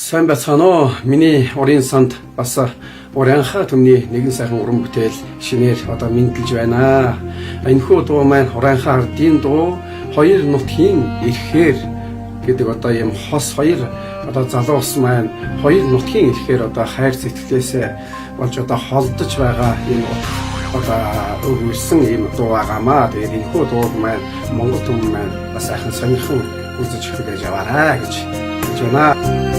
Сайн байцгаана уу? Миний урын санд бас урянхаа төмний нэгэн сайхан уран бүтээл шинээр одоо мэдлж байна. Энэхүү дуу маань урянхаа ардын дуу хоёр нутгийн ирэхээр гэдэг одоо юм хос хоёр одоо залуус маань хоёр нутгийн ирэхээр одоо хайр сэтгэлээсээ болж одоо холдож байгаа юм одоо өгүүлсэн юм дуу байгаамаа. Тэгээд энэхүү дуу маань Монгол түмэн маань бас сайхан сонирхон үзэж эхлэж яваарай гэж байна.